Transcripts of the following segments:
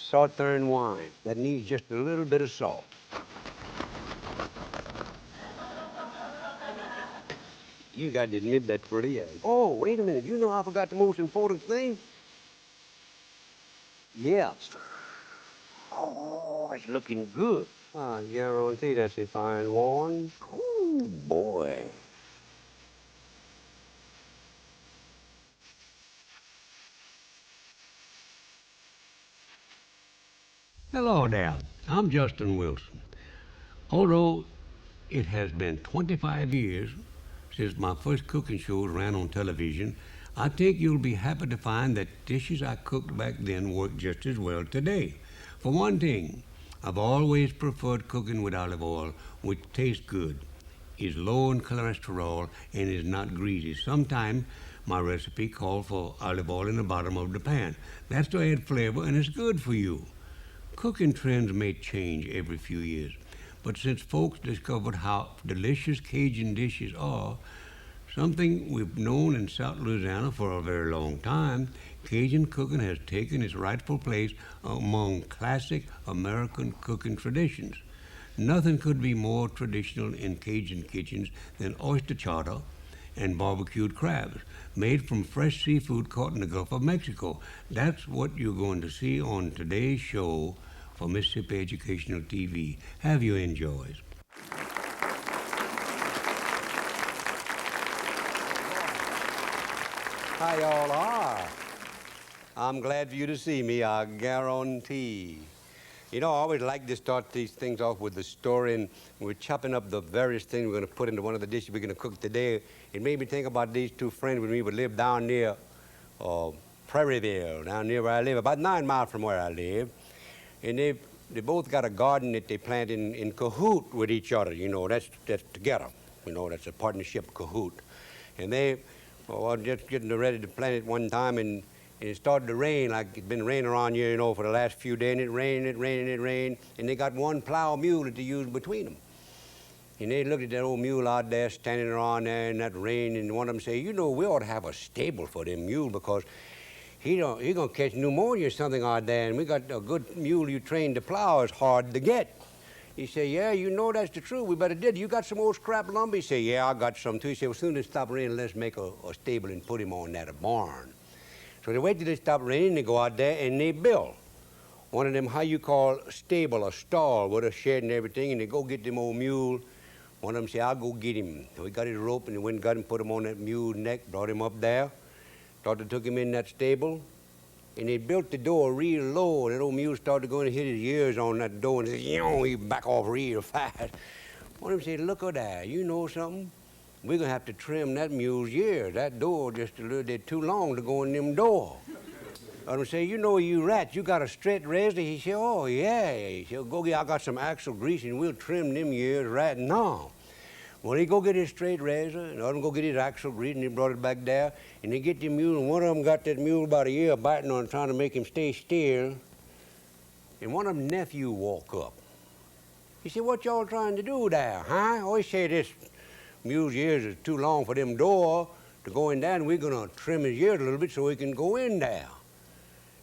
Southern wine that needs just a little bit of salt. You got to admit that pretty. Oh, wait a minute. You know I forgot the most important thing? Yes. Oh, it's looking good. I guarantee that's a fine one. Oh, boy. Hello there. I'm Justin Wilson. Although it has been 25 years since my first cooking shows ran on television, I think you'll be happy to find that dishes I cooked back then work just as well today. For one thing, I've always preferred cooking with olive oil, which tastes good, is low in cholesterol, and is not greasy. Sometimes my recipe calls for olive oil in the bottom of the pan. That's to add flavor, and it's good for you. Cooking trends may change every few years, but since folks discovered how delicious Cajun dishes are, something we've known in South Louisiana for a very long time, Cajun cooking has taken its rightful place among classic American cooking traditions. Nothing could be more traditional in Cajun kitchens than oyster chowder and barbecued crabs, made from fresh seafood caught in the Gulf of Mexico. That's what you're going to see on today's show for Mississippi Educational TV. Have you enjoyed? How y'all are? I'm glad for you to see me, I guarantee. You know, I always like to start these things off with the story, and we're chopping up the various things we're going to put into one of the dishes we're going to cook today. It made me think about these two friends when we would live down near Prairieville, down near where I live, about 9 miles from where I live. And they both got a garden that they plant in cahoot with each other. You know, that's together. You know, that's a partnership cahoot. And they were just getting ready to plant it one time, and it started to rain, like it's been raining around here, you know, for the last few days. And it rained, and they got one plow mule that they used between them. And they looked at that old mule out there standing around there in that rain, and one of them said, you know, we ought to have a stable for them mule, because he gonna catch pneumonia or something out there, and we got a good mule you trained to plow is hard to get. He said, yeah, you know that's the truth. We better did. You got some old scrap lumber? He said, yeah, I got some too. He said, well, as soon as it stopped raining, let's make a stable and put him on that, a barn. So they wait till it stopped raining, they go out there and they build one of them, how you call stable, a stall with a shed and everything, and they go get them old mule. One of them say, I'll go get him. So he got his rope and he went and got him, put him on that mule's neck, brought him up there. Thought they took him in that stable, and they built the door real low, and that old mule started going to hit his ears on that door, and he back off real fast. One of them said, look at that, you know something? We're going to have to trim that mule's ears. That door just a little bit too long to go in them door. One of them say, you know, you rat, you got a straight razor? He said, oh, yeah. He said, go get, I got some axle grease, and we'll trim them ears right now. Well, he go get his straight razor, and the other go get his axle grease, and he brought it back there, and they get the mule, and one of them got that mule by the ear, biting on it, trying to make him stay still. And one of them nephew walk up. He said, what y'all trying to do there, huh? Oh, he said, this mule's ears is too long for them door to go in there, and we're gonna trim his ears a little bit so he can go in there.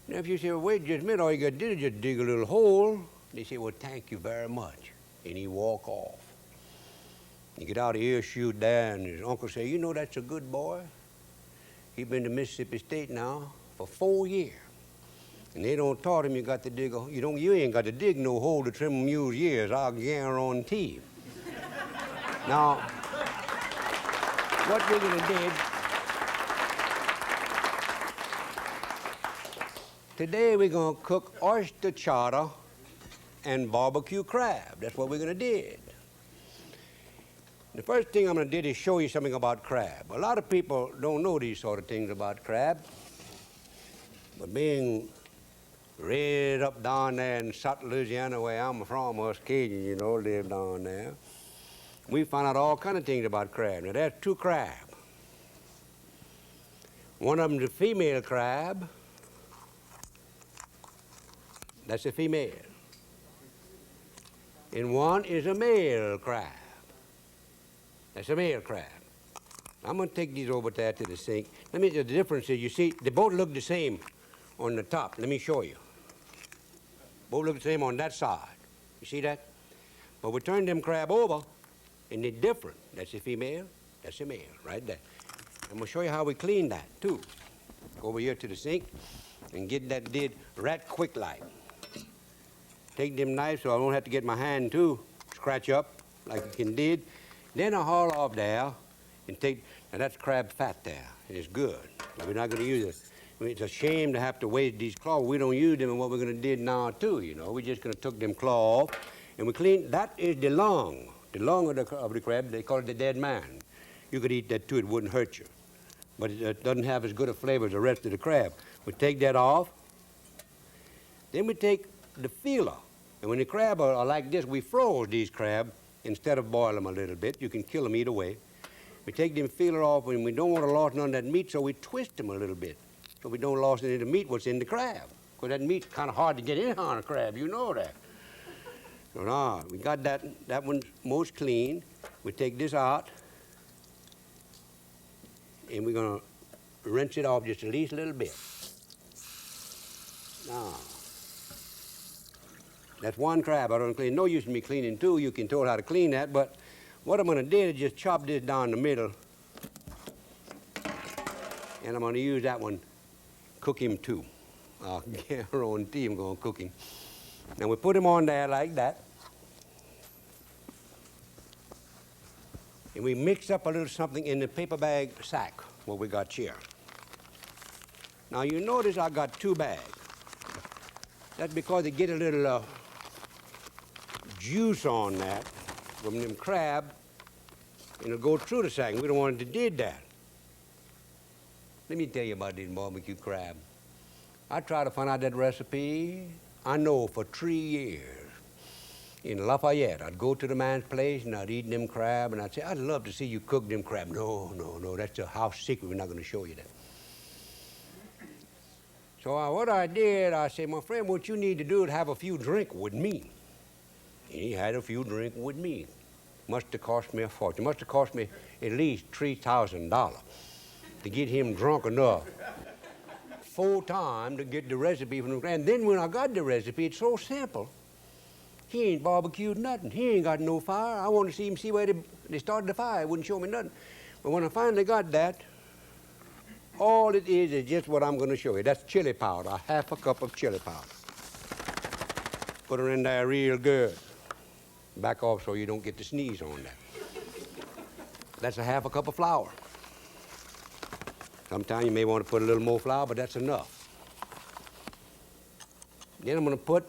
Nephew said, well, wait just a minute, all you gotta do is just dig a little hole. They said, well, thank you very much. And he walk off. He get out of earshot there, and his uncle say, you know, that's a good boy. He been to Mississippi State now for 4 years. And they don't taught him you got to dig you ain't got to dig no hole to trim a mule's ears, I'll guarantee. Now, what we're gonna do today, we're gonna cook oyster chowder and barbecue crab. That's what we're gonna do. The first thing I'm going to do is show you something about crab. A lot of people don't know these sort of things about crab. But being raised up down there in South Louisiana, where I'm from, us Cajun, you know, live down there, we found out all kind of things about crab. Now, there's two crab. One of them's a female crab. That's a female. And one is a male crab. That's a male crab. I'm going to take these over there to the sink. The difference is, you see, they both look the same on the top. Let me show you. Both look the same on that side. You see that? But we turn them crab over, and they're different. That's a female, that's a male, right there. I'm gonna show you how we clean that, too. Go over here to the sink and get that did right quick like. Take them knives so I don't have to get my hand too scratch up like you can did. Then I haul off there and take, now that's crab fat there, and it's good. But we're not gonna use it. I mean, it's a shame to have to waste these claws. We don't use them in what we're gonna do now too, you know. We're just gonna took them claw off and we clean, that is the lung of the crab. They call it the dead man. You could eat that too, it wouldn't hurt you. But it doesn't have as good a flavor as the rest of the crab. We take that off. Then we take the feeler. And when the crab are like this, we froze these crab instead of boil them a little bit. You can kill them either way. We take them feeler off and we don't want to lose none of that meat, so we twist them a little bit. So we don't lose any of the meat what's in the crab. Because that meat's kind of hard to get in on a crab, you know that. So now, we got that one's most clean. We take this out and we're gonna rinse it off just at least a little bit. Now, that's one crab I don't clean. No use in me cleaning two. You can tell how to clean that, but what I'm gonna do is just chop this down the middle, and I'm gonna use that one, cook him too. I'll guarantee I'm gonna cook him. Now we put him on there like that, and we mix up a little something in the paper bag sack, what we got here. Now you notice I got two bags. That's because they get a little juice on that from them crab, and it'll go through the sack. We don't want it to did that. Let me tell you about this barbecue crab. I tried to find out that recipe, I know, for 3 years. In Lafayette, I'd go to the man's place and I'd eat them crab, and I'd say, I'd love to see you cook them crab. No, that's a house secret. We're not going to show you that. So what I did, I said, my friend, what you need to do is have a few drink with me. And he had a few drink with me. Must have cost me a fortune. Must have cost me at least $3,000 to get him drunk enough full time to get the recipe from the crab. And then when I got the recipe, it's so simple. He ain't barbecued nothing. He ain't got no fire. I wanted to see him see where they started the fire. It wouldn't show me nothing. But when I finally got that, all it is just what I'm going to show you. That's chili powder, half a cup of chili powder. Put her in there real good. Back off so you don't get the sneeze on that. That's a half a cup of flour. Sometimes you may want to put a little more flour, but that's enough. Then I'm going to put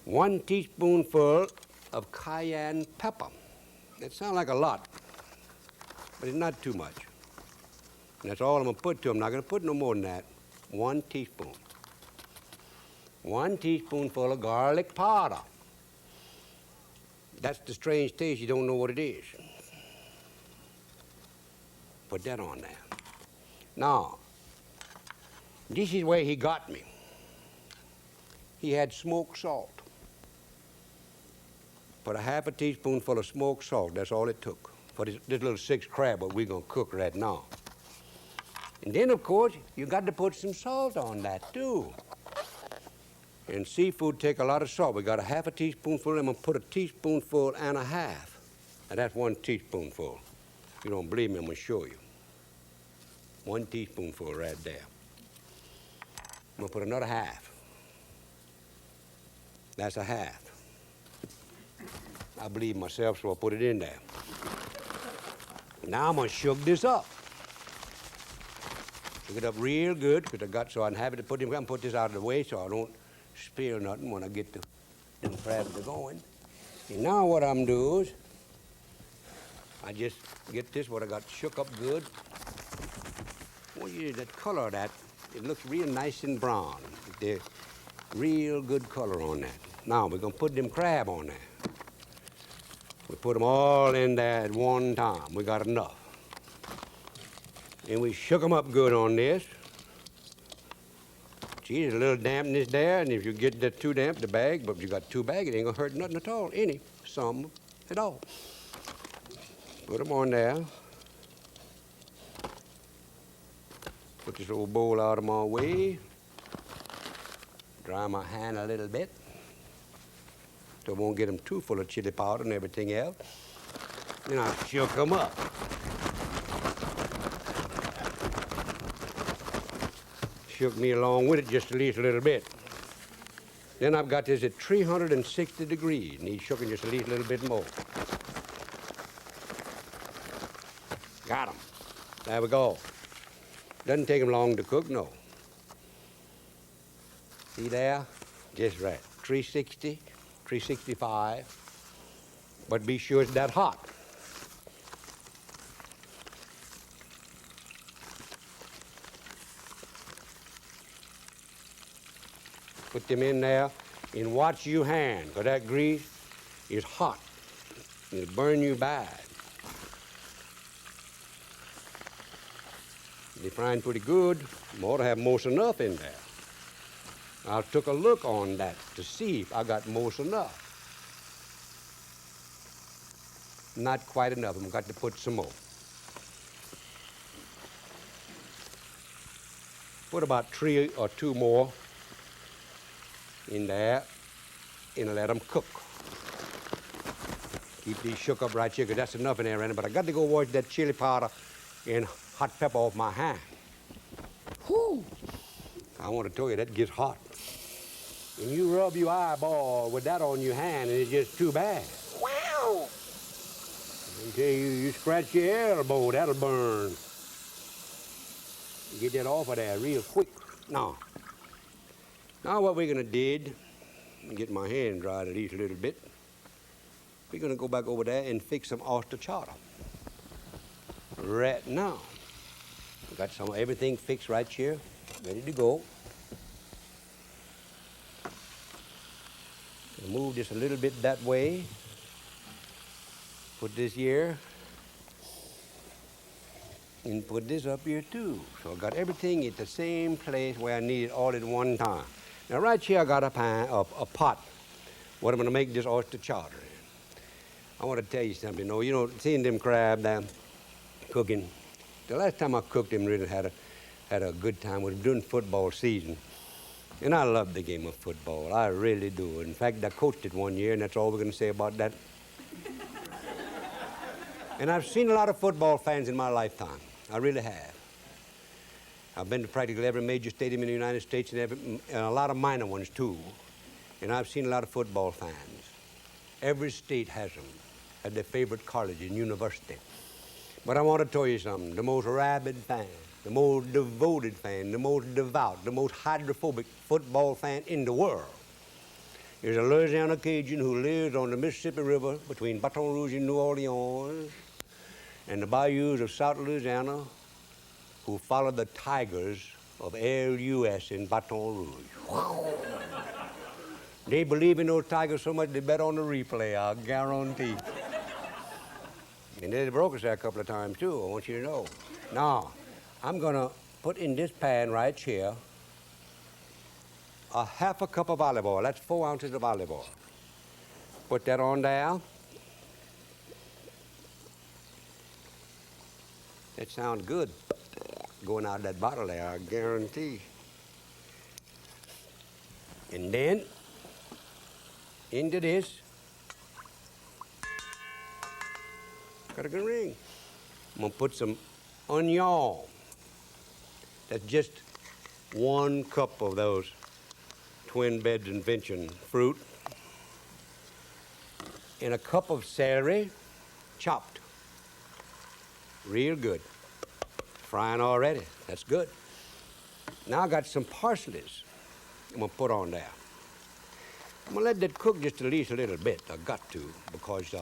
1 teaspoonful of cayenne pepper. That sounds like a lot, but it's not too much. And that's all I'm going to put to them. I'm not going to put no more than that. 1 teaspoon. 1 teaspoonful of garlic powder. That's the strange taste. You don't know what it is. Put that on there. Now, this is where he got me. He had smoked salt. Put a half a teaspoonful of smoked salt. That's all it took for this little 6 crab that we're going to cook right now. And then, of course, you got to put some salt on that, too. And seafood take a lot of salt. We got a half a teaspoonful. I'm going to put a teaspoonful and a half. And that's 1 teaspoonful. If you don't believe me, I'm going to show you. 1 teaspoonful right there. I'm going to put another half. That's a half. I believe myself, so I put it in there. Now I'm going to shake this up. Shake it up real good, because I got so I'm happy to put them. I'm put this out of the way so I don't spill nothing when I get the crabs to going. And now what I'm doing is I just get this, what I got shook up good. Well, yeah, that color of that, it looks real nice and brown. There's real good color on that. Now we're going to put them crab on there. We put them all in there at one time. We got enough. And we shook them up good on this. See, there's a little dampness there, and if you get that too damp, the bag, but if you got 2 bags, it ain't gonna hurt nothing at all, some at all. Put them on there. Put this old bowl out of my way. Dry my hand a little bit so I won't get them too full of chili powder and everything else. Then I shook them up. Shook me along with it just at least a little bit. Then I've got this at 360 degrees, needs shooking just at least a little bit more. Got them. There we go. Doesn't take them long to cook, no. See there? Just right. 360, 365. But be sure it's that hot. Put them in there and watch your hand, because that grease is hot. It'll burn you bad. They're frying pretty good. You ought to have most enough in there. I took a look on that to see if I got most enough. Not quite enough. I've got to put some more. Put about 3 or 2 more in there and let them cook. Keep these shook up right here, because that's enough in there, Randy. But I got to go wash that chili powder and hot pepper off my hand. Whew. I want to tell you, that gets hot. And you rub your eyeball with that on your hand, and it's just too bad. Wow! Until you scratch your elbow, that'll burn. Get that off of there real quick. Now what we're gonna do, get my hand dried at least a little bit. We're gonna go back over there and fix some oyster chowder. Right now. We got everything fixed right here, ready to go. Move this a little bit that way. Put this here. And put this up here too. So I got everything at the same place where I need it all at one time. Now right here I got a pot, what I'm gonna make this oyster chowder in. I want to tell you something. You know, seeing them crab there cooking. The last time I cooked them, really had a good time. Was during football season, and I love the game of football. I really do. In fact, I coached it one year, and that's all we're gonna say about that. And I've seen a lot of football fans in my lifetime. I really have. I've been to practically every major stadium in the United States and a lot of minor ones too. And I've seen a lot of football fans. Every state has them at their favorite college and university. But I want to tell you something. The most rabid fan, the most devoted fan, the most devout, the most hydrophobic football fan in the world is a Louisiana Cajun who lives on the Mississippi River between Baton Rouge and New Orleans and the bayous of South Louisiana, who follow the Tigers of LUS in Baton Rouge. They believe in those Tigers so much they bet on the replay, I guarantee. And they broke us there a couple of times too, I want you to know. Now, I'm gonna put in this pan right here a half a cup of olive oil. That's 4 ounces of olive oil. Put that on there. That sounds good going out of that bottle there, I guarantee. And then into this, got a good ring. I'm gonna put some onion. That's just 1 cup of those twin beds invention fruit. And a cup of celery, chopped. Real good. Frying already, that's good. Now I got some parsleys I'm gonna put on there. I'm gonna let that cook just at least a little bit. I got to, because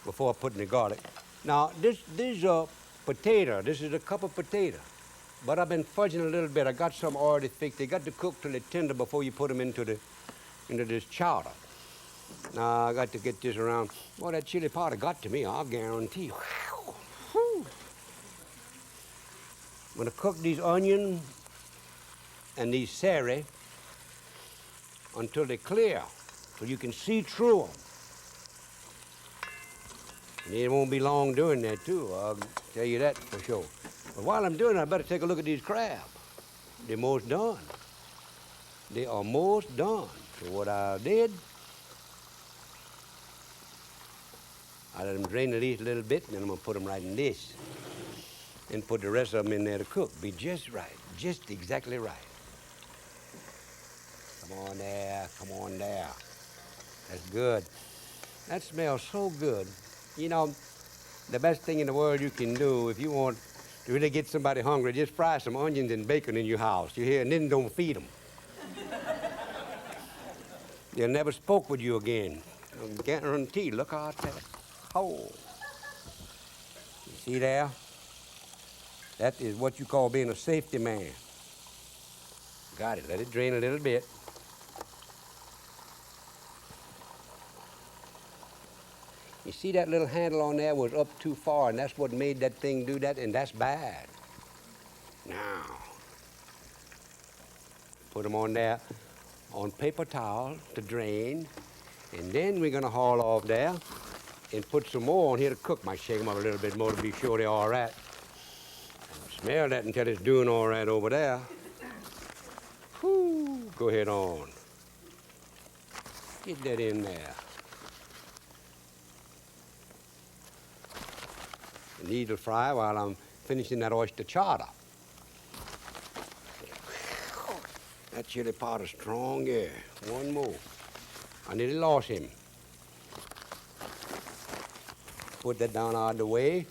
before I put in the garlic. Now this potato, this is a cup of potato, but I've been fudging a little bit. I got some already fixed. They got to cook till they're tender before you put them into this chowder. Now I got to get this around. Boy, that chili powder got to me, I'll guarantee. I'm gonna cook these onions and these celery until they're clear, so you can see through them. And it won't be long doing that too, I'll tell you that for sure. But while I'm doing it, I better take a look at these crabs. They're most done. They are almost done. So what I did, I let them drain at least a little bit, and then I'm gonna put them right in this. And put the rest of them in there to cook. Be just right, just exactly right. Come on there, come on there. That's good. That smells so good. You know, the best thing in the world you can do if you want to really get somebody hungry, just fry some onions and bacon in your house. You hear? And then don't feed them. They'll never spoke with you again. Guarantee. Look out there. Oh. You see there? That is what you call being a safety man. Got it. Let it drain a little bit. You see that little handle on there was up too far, and that's what made that thing do that, and that's bad. Now, put them on there on paper towel to drain, and then we're gonna haul off there and put some more on here to cook. Might shake them up a little bit more to be sure they're all right. Smell that until it's doing all right over there. Whew, go ahead on. Get that in there. The needle fry while I'm finishing that oyster chowder. That chili powder's strong, yeah. One more. I nearly lost him. Put that down out of the way.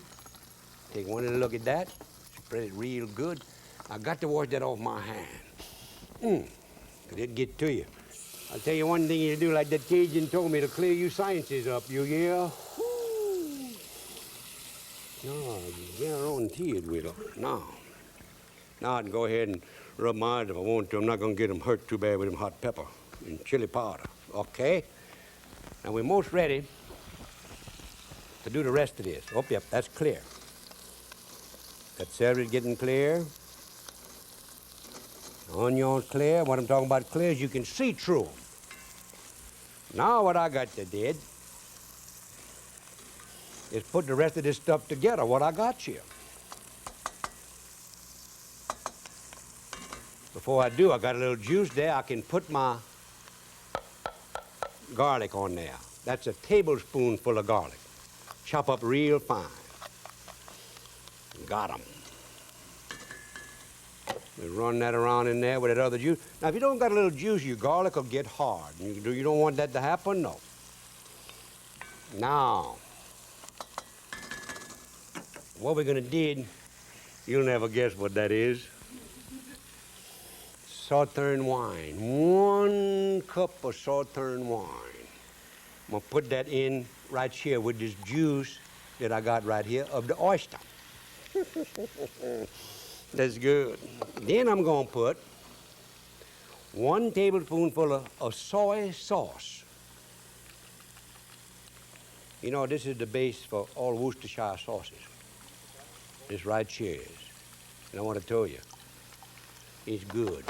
Take one little look at that. Spread it real good. I got to wash that off my hand. Cause it'd get to you. I'll tell you one thing you do, like that Cajun told me, to clear your sciences up, you hear? No, you guarantee it will. No. Now I can go ahead and rub my eyes if I want to. I'm not gonna get them hurt too bad with them hot pepper and chili powder. Okay? Now we're most ready to do the rest of this. Oh, yep, that's clear. That celery's getting clear. Onions clear. What I'm talking about clear is you can see through them. Now what I got to do is put the rest of this stuff together, what I got here. Before I do, I got a little juice there. I can put my garlic on there. That's a tablespoonful of garlic. Chop up real fine. Got 'em. We run that around in there with that other juice. Now, if you don't got a little juice, your garlic will get hard. You don't want that to happen? No. Now, what we're gonna do, you'll never guess what that is. Southern wine. 1 cup of Southern wine. I'm gonna put that in right here with this juice that I got right here of the oyster. That's good. Then I'm gonna put 1 tablespoonful of soy sauce. You know, this is the base for all Worcestershire sauces. This right here is. And I want to tell you, it's good.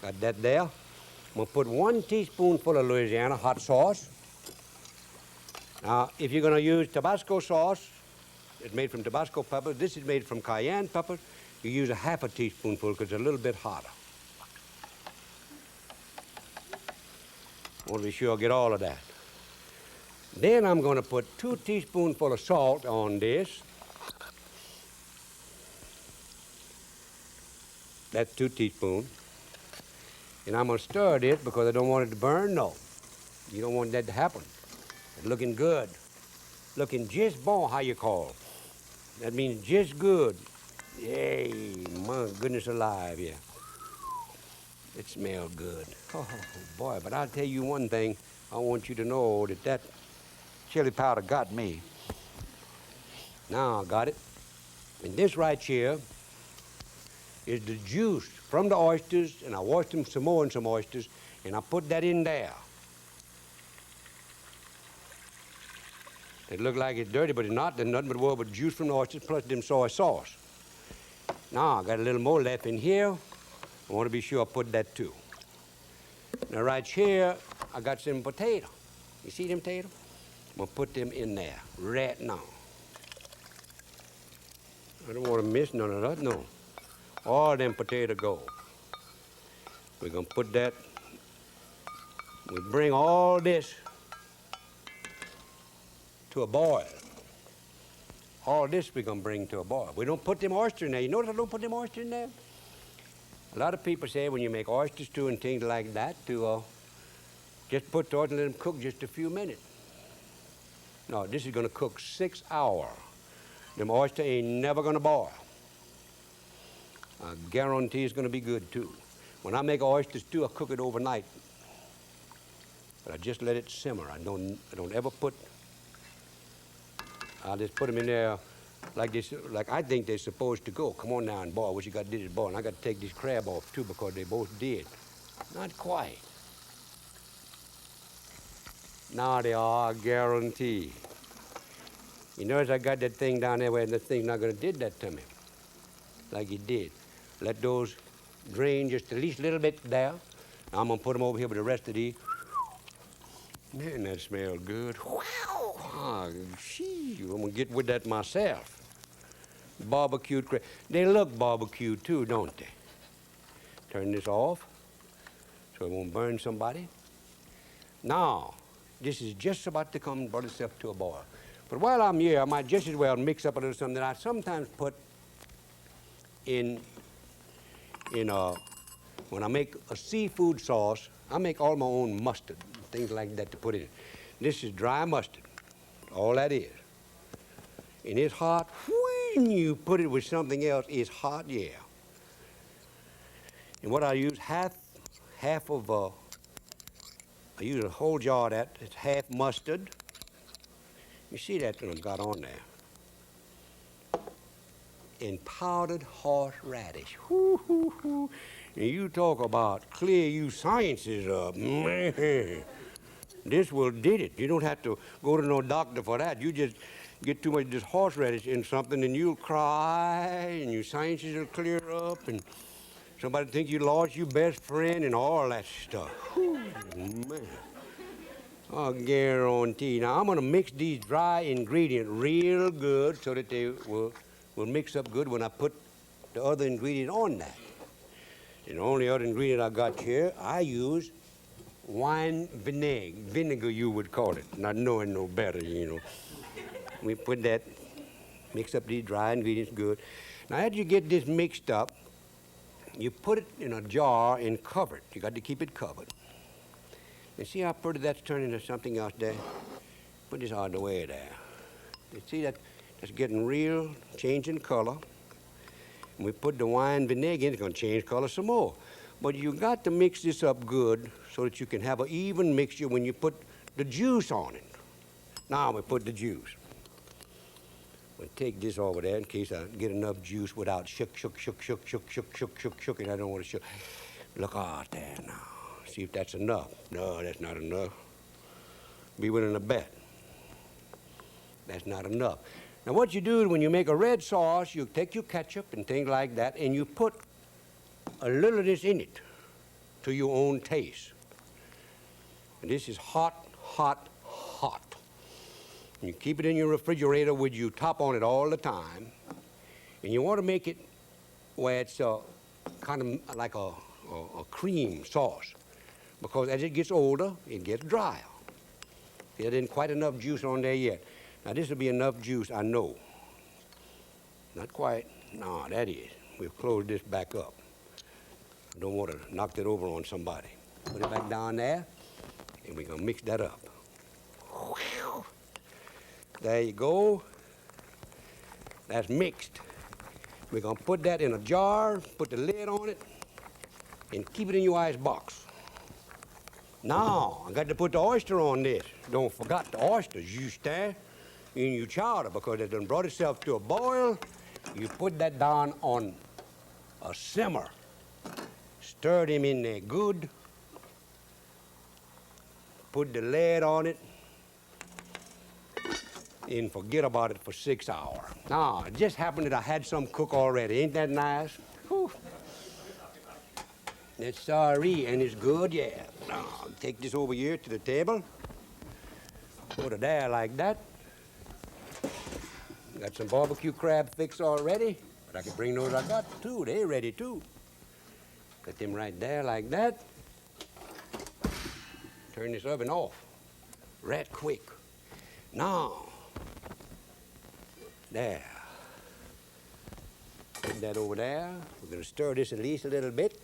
Got that there? I'm gonna put 1 teaspoonful of Louisiana hot sauce. Now, if you're gonna use Tabasco sauce, it's made from Tabasco peppers. This is made from cayenne peppers. You use a half a teaspoonful because it's a little bit hotter. I want to be sure I get all of that. Then I'm going to put 2 teaspoonfuls of salt on this. That's 2 teaspoons. And I'm going to stir this because I don't want it to burn. No, you don't want that to happen. It's looking good. Looking just bon, how you call. That means just good. Yay, my goodness alive, yeah. It smells good. Oh, boy, but I'll tell you one thing. I want you to know that chili powder got me. Now I got it. And this right here is the juice from the oysters, and I washed them some more in some oysters, and I put that in there. It look like it's dirty, but it's not. There's nothing but juice from the oysters plus them soy sauce. Now I got a little more left in here. I want to be sure I put that too. Now right here, I got some potato. You see them potatoes? I'm gonna put them in there right now. I don't want to miss none of that, no. All them potatoes go. We're gonna put that, we bring all this to a boil. All this we're gonna bring to a boil. We don't put them oysters in there. You notice I don't put them oysters in there? A lot of people say when you make oyster stew and things like that to just put the oysters and let them cook just a few minutes. No, this is gonna cook 6 hours. Them oysters ain't never gonna boil. I guarantee it's gonna be good too. When I make oyster stew, I cook it overnight. But I just let it simmer. I don't ever put, I just put them in there like this, like I think they're supposed to go. Come on now and boil. What you got to do is boil. And I got to take this crab off too because they both did. Not quite. Now they are, I guarantee. You notice I got that thing down there where the thing's not gonna did that to me. Like it did. Let those drain just at least a little bit there. Now I'm gonna put them over here with the rest of these. Man, that smells good. Wow. Oh, gee, I'm gonna get with that myself. Barbecued crab. They look barbecued too, don't they? Turn this off so it won't burn somebody. Now, this is just about to come and brought itself to a boil. But while I'm here, I might just as well mix up a little something that I sometimes put in when I make a seafood sauce, I make all my own mustard, things like that to put in it. This is dry mustard, all that is. And it's hot. When you put it with something else, it's hot, yeah. And what I use, half of, I use a whole jar of that. It's half mustard. You see that that I've got on there. And powdered horseradish. Whoo, hoo, hoo. And you talk about clear you sciences up, man. This will did it. You don't have to go to no doctor for that. You just get too much of this horseradish in something and you'll cry and your sciences will clear up and somebody think you lost your best friend and all that stuff. Whew, man. I guarantee. Now I'm gonna mix these dry ingredients real good so that they will mix up good when I put the other ingredient on that. And the only other ingredient I got here, I use wine vinegar you would call it, not knowing no better, you know. We put that, mix up these dry ingredients good. Now as you get this mixed up, you put it in a jar and cover it. You got to keep it covered. And see how pretty that's turning into something else there? Put this out of the way there. You see that? That's getting real, changing color. And we put the wine vinegar in, it's gonna change color some more. But you got to mix this up good so that you can have an even mixture when you put the juice on it. Now we put the juice. We'll take this over there in case I get enough juice without shook, and I don't want to shook. Look out there now. See if that's enough. No, that's not enough. Be willing to bet. That's not enough. Now what you do when you make a red sauce, you take your ketchup and things like that, and you put a little of this in it to your own taste. And this is hot, hot, hot. You keep it in your refrigerator with your top on it all the time. And you want to make it where it's kind of like a cream sauce. Because as it gets older, it gets drier. There isn't quite enough juice on there yet. Now this will be enough juice, I know. Not quite. No, that is. We'll close this back up. I don't want to knock that over on somebody. Put it back down there, and we're going to mix that up. Whew. There you go. That's mixed. We're going to put that in a jar, put the lid on it, and keep it in your ice box. Now, I got to put the oyster on this. Don't forget the oysters. You stand in your chowder because it done brought itself to a boil. You put that down on a simmer. Stir them in there good. Put the lid on it. And forget about it for 6 hours. Now, it just happened that I had some cook already. Ain't that nice? Whew. It's sorry, and it's good, yeah. Now, take this over here to the table. Put it there like that. Got some barbecue crab fixed already. But I can bring those I got, too. They ready, too. Put them right there like that. Turn this oven off. Right quick. Now. There. Put that over there. We're going to stir this at least a little bit.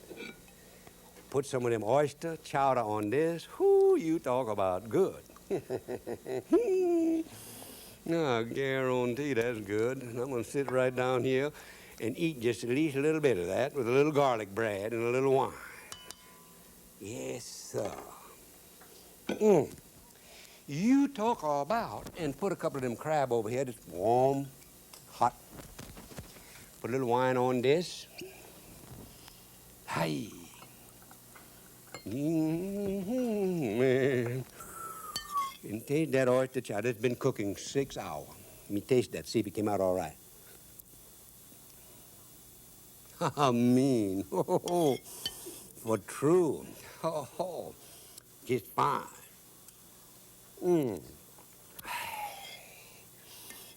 Put some of them oyster chowder on this. Whoo, you talk about good. No, I guarantee that's good. And I'm going to sit right down here and eat just at least a little bit of that with a little garlic bread and a little wine. Yes, sir. You talk about, and put a couple of them crab over here that's warm, hot. Put a little wine on this. Hi. Man. And taste that oyster chowder. It's been cooking 6 hours. Let me taste that, see if it came out all right. How mean. Oh, for true. Oh, just fine.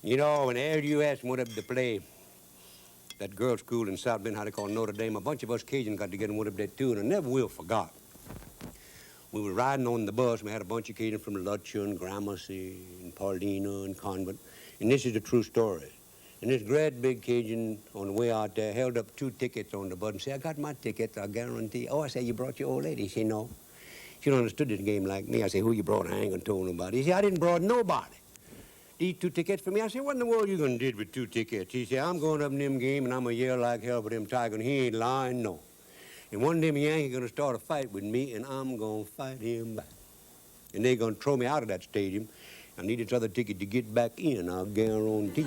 You know, when the U.S. went up to play that girls' school in South Bend, how they call Notre Dame, a bunch of us Cajun got together and went up there too, and I never will forgot. We were riding on the bus. We had a bunch of Cajun from Lookin, Gramercy, and Paulina, and Convent. And this is a true story. And this great big Cajun on the way out there held up 2 tickets on the bus and said, I got my tickets, I guarantee. Oh, I said, you brought your old lady? He said, no. She don't understood this game like me. I said, who you brought? I ain't gonna tell nobody. He said, I didn't brought nobody. These 2 tickets for me? I said, what in the world you gonna do with 2 tickets? He said, I'm going up in them game and I'm gonna yell like hell for them Tigers. He ain't lying, no. And one of them Yankees gonna start a fight with me and I'm gonna fight him back. And they gonna throw me out of that stadium. I need this other ticket to get back in, I'll guarantee.